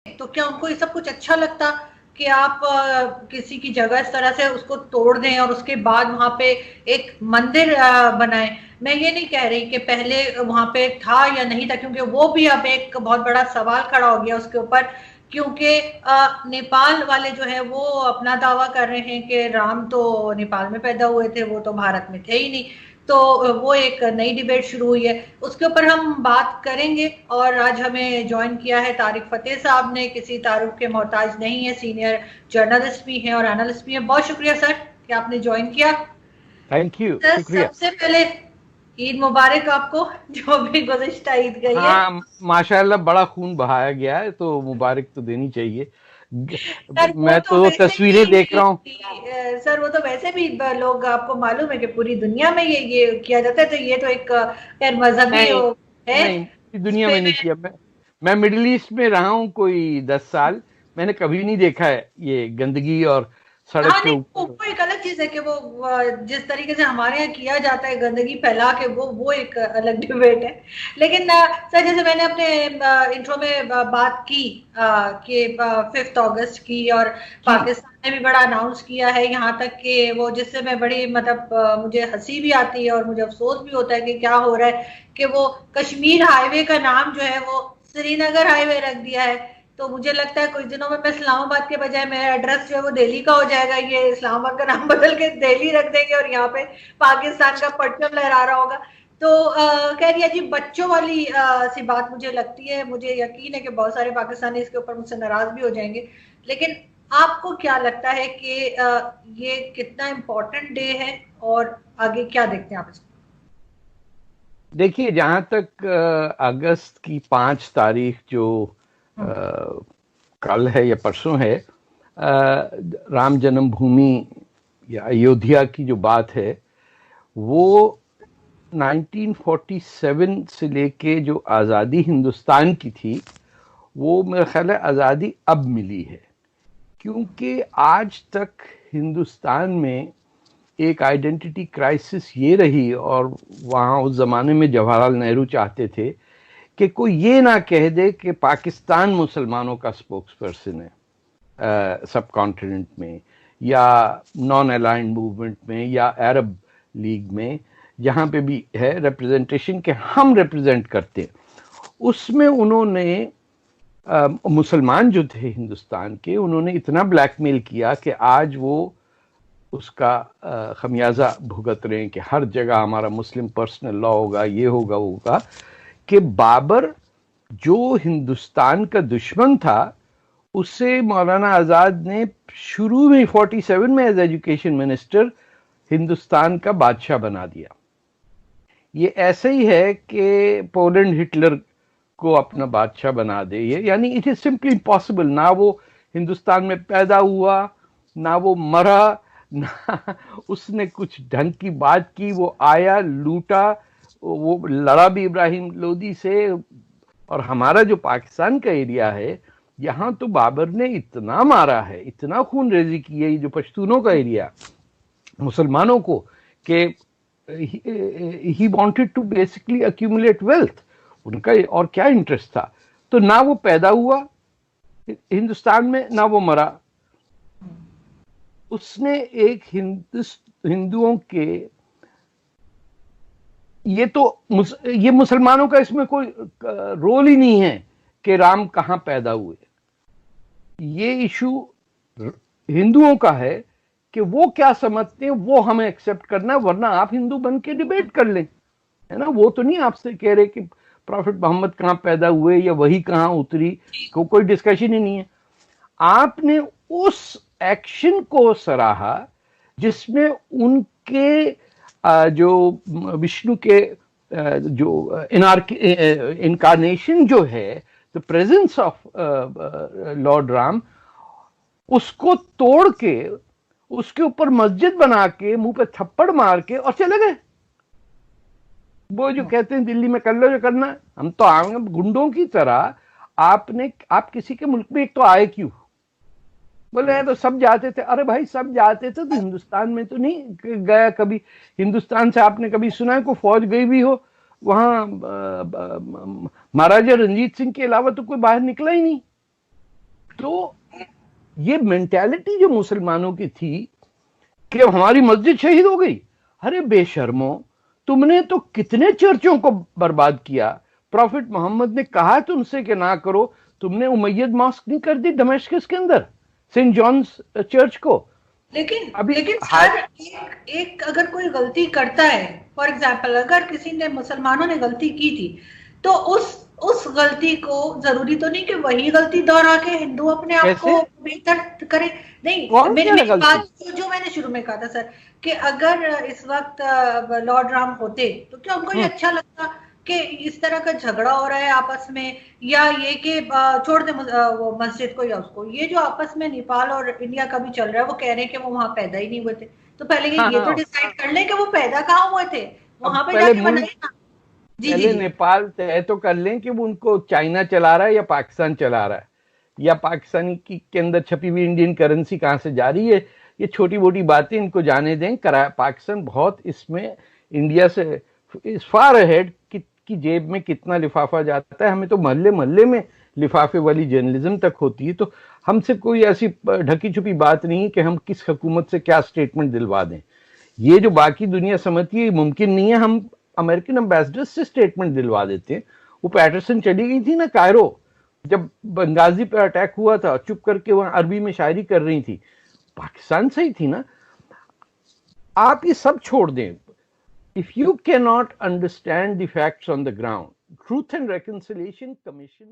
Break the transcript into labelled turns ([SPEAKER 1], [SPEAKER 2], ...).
[SPEAKER 1] तो क्या उनको ये सब कुछ अच्छा लगता कि आप किसी की जगह इस तरह से उसको तोड़ दें और उसके बाद वहां पे एक मंदिर बनाएं? मैं ये नहीं कह रही कि पहले वहां पे था या नहीं था, क्योंकि वो भी अब एक बहुत बड़ा सवाल खड़ा हो गया उसके ऊपर, क्योंकि नेपाल वाले जो है वो अपना दावा कर रहे हैं कि राम तो नेपाल में पैदा हुए थे, वो तो भारत में थे ही नहीं। तो वो एक नई डिबेट शुरू हुई है, उसके ऊपर हम बात करेंगे। और आज हमें ज्वाइन किया है तारिक फतेह साहब ने, किसी तारुफ के मोहताज नहीं है, सीनियर जर्नलिस्ट भी हैं और एनालिस्ट भी हैं। बहुत शुक्रिया सर कि आपने ज्वाइन किया।
[SPEAKER 2] थैंक यू,
[SPEAKER 1] सर
[SPEAKER 2] शुक्रिया।
[SPEAKER 1] सबसे पहले ईद मुबारक आपको, जो भी गुज़िश्ता ईद गई है।
[SPEAKER 2] हाँ, माशाल्लाह बड़ा खून बहाया गया है, तो मुबारक तो देनी चाहिए।
[SPEAKER 1] सर वो
[SPEAKER 2] मैं
[SPEAKER 1] तो
[SPEAKER 2] तो
[SPEAKER 1] वैसे
[SPEAKER 2] तस्वीरें देख रहा हूँ।
[SPEAKER 1] सर वो तो वैसे भी लोग, आपको मालूम है कि पूरी दुनिया में ये किया जाता है, तो ये तो एक खैर मजहबी
[SPEAKER 2] नहीं,
[SPEAKER 1] है
[SPEAKER 2] नहीं, पूरी
[SPEAKER 1] इस
[SPEAKER 2] दुनिया
[SPEAKER 1] पे।
[SPEAKER 2] में नहीं किया। मैं मिडिल ईस्ट में रहा हूँ कोई 10 साल। मैंने कभी नहीं देखा है ये गंदगी और सड़क
[SPEAKER 1] हाँ
[SPEAKER 2] के
[SPEAKER 1] नहीं,
[SPEAKER 2] ऊपर।
[SPEAKER 1] वो एक अलग चीज है कि वो जिस तरीके से हमारे यहाँ किया जाता है गंदगी फैला के, वो एक अलग डिबेट है। लेकिन सर जैसे मैंने अपने इंट्रो में बात की कि 5 अगस्त की, और
[SPEAKER 2] जी।
[SPEAKER 1] पाकिस्तान ने भी बड़ा अनाउंस किया है, यहाँ तक कि वो जिससे मैं बड़ी मतलब मुझे हंसी भी आती है और मुझे अफसोस भी होता है कि क्या हो रहा है कि वो कश्मीर हाईवे का नाम जो है वो श्रीनगर हाईवे रख दिया है। तो मुझे लगता है कुछ दिनों में मैं इस्लामाबाद के बजाय मेरा एड्रेस जो है वो दिल्ली का हो जाएगा, ये इस्लामाबाद का नाम बदल के दिल्ली रख देंगे और यहाँ पे पाकिस्तान का परचम लहरा रहा होगा। तो खैर ये जी बच्चों वाली सी बात मुझे लगती है, मुझे यकीन है कि बहुत सारे पाकिस्तानी इसके ऊपर मुझसे नाराज भी हो जाएंगे। लेकिन आपको क्या लगता है कि ये कितना इम्पोर्टेंट डे है और आगे क्या देखते हैं आप इसको?
[SPEAKER 2] देखिए, जहां तक अगस्त की 5 तारीख जो अ,
[SPEAKER 1] हम्म,
[SPEAKER 2] कल है या परसों है, राम जन्मभूमि या अयोध्या की जो बात है, वो 1947 से लेके जो आज़ादी हिंदुस्तान की थी, वो मेरा ख्याल है आज़ादी अब मिली है। क्योंकि आज तक हिंदुस्तान में एक आइडेंटिटी क्राइसिस ये रही, और वहाँ उस ज़माने में जवाहरलाल नेहरू चाहते थे कि कोई ये ना कह दे कि पाकिस्तान मुसलमानों का स्पोक्स पर्सन है सब कॉन्टिनेंट में, या नॉन अलाइंड मूवमेंट में, या अरब लीग में, जहाँ पे भी है रिप्रेजेंटेशन के हम रिप्रेजेंट करते हैं। उसमें उन्होंने मुसलमान जो थे हिंदुस्तान के, उन्होंने इतना ब्लैकमेल किया कि आज वो उसका खमियाजा भुगत रहे हैं कि हर जगह हमारा मुस्लिम पर्सनल लॉ होगा, ये होगा, वो होगा। कि बाबर जो हिंदुस्तान का दुश्मन था, उससे मौलाना आज़ाद ने शुरू में 47 में एज एजुकेशन मिनिस्टर हिंदुस्तान का बादशाह बना दिया। ये ऐसे ही है कि पोलैंड हिटलर को अपना बादशाह बना दे, ये यानी इट इज सिंपली इम्पॉसिबल। ना वो हिंदुस्तान में पैदा हुआ, ना वो मरा, ना उसने कुछ ढंग की बात की। वो आया, लूटा, वो लड़ा भी इब्राहिम लोदी से। और हमारा जो पाकिस्तान का एरिया है, यहाँ तो बाबर ने इतना मारा है, इतना खून रेजी की है, ये जो पश्तूनों का एरिया, मुसलमानों को, कि he wanted to basically accumulate wealth. उनका और क्या इंटरेस्ट था? तो ना वो पैदा हुआ हिंदुस्तान में, ना वो मरा। उसने एक हिंदुओं के, ये मुसलमानों का इसमें कोई रोल ही नहीं है कि राम कहां पैदा हुए। ये इशू हिंदुओं का है कि वो क्या समझते हैं, वो हमें एक्सेप्ट करना है, वरना आप हिंदू बन के डिबेट कर लें, है ना। वो तो नहीं आपसे कह रहे कि प्रॉफिट मोहम्मद कहां पैदा हुए या वही कहां उतरी, कोई डिस्कशन ही नहीं है। आपने उस एक्शन को सराहा जिसमें उनके जो विष्णु के जो इनकारनेशन जो है, the presence of Lord Ram, उसको तोड़ के उसके ऊपर मस्जिद बना के मुंह पे थप्पड़ मार के और चले गए। वो जो कहते हैं दिल्ली में कर लो जो करना है, हम तो आएंगे गुंडों की तरह। आप किसी के मुल्क में एक तो आए क्यों? बोले यार तो सब जाते थे। अरे भाई सब जाते थे तो हिंदुस्तान में तो नहीं गया कभी? हिंदुस्तान से आपने कभी सुना है कोई फौज गई भी हो वहां? महाराजा रंजीत सिंह के अलावा तो कोई बाहर निकला ही नहीं। तो ये मेंटालिटी जो मुसलमानों की थी कि हमारी मस्जिद शहीद हो गई, अरे बेशर्मो, तुमने तो कितने चर्चों को बर्बाद किया। प्रॉफिट मोहम्मद ने कहा तुमसे कि ना करो, तुमने उमैयद मॉस्क नहीं कर दी दमिश्क के अंदर, सेंट जॉन्स चर्च को।
[SPEAKER 1] लेकिन सर, एक अगर कोई गलती करता है, फॉर एग्जाम्पल अगर किसी ने, मुसलमानों ने गलती की थी, तो उस गलती को जरूरी तो नहीं कि वही गलती दोहरा के हिंदू अपने आप को बेहतर करे। नहीं, मेरी बात जो मैंने शुरू में कहा था सर, कि अगर इस वक्त लॉर्ड राम होते तो क्या उनको ये अच्छा लगता कि इस तरह का झगड़ा हो रहा है आपस में, या ये कि छोड़ दे वो मस्जिद को या उसको। ये जो आपस में नेपाल और इंडिया का भी चल रहा है, वो कह रहे हैं कि वो वहां पैदा ही नहीं हुए थे, तो पहले ये तो डिसाइड कर लें कि वो पैदा कहाँ हुए थे, वहां पे जाके बनाइए ना।
[SPEAKER 2] पहले नेपाल तय तो कर लें कि वो उनको चाइना चला रहा है या पाकिस्तान चला रहा है, या पाकिस्तानी के अंदर छपी हुई इंडियन करेंसी कहाँ से जा रही है। ये छोटी मोटी बातें इनको जाने दें। पाकिस्तान बहुत इसमें इंडिया से इस फार अहेड की जेब में कितना लिफाफा जाता है, हमें तो मोहल्ले मोहल्ले में लिफाफे वाली जर्नलिज्म तक होती है। तो हमसे कोई ऐसी ढकी छुपी बात नहीं कि हम किस हुकूमत से क्या स्टेटमेंट दिलवा दें। ये जो बाकी दुनिया समझती है मुमकिन नहीं है, हम अमेरिकन एम्बेसडर से स्टेटमेंट दिलवा देते हैं। वो पैटरसन चली गई थी ना कायरो, जब बंगाजी पर अटैक हुआ था, चुप करके वहां अरबी में शायरी कर रही थी, पाकिस्तान से ही थी ना। आप ये सब छोड़ दें। If you can not understand the facts on the ground, truth and reconciliation commission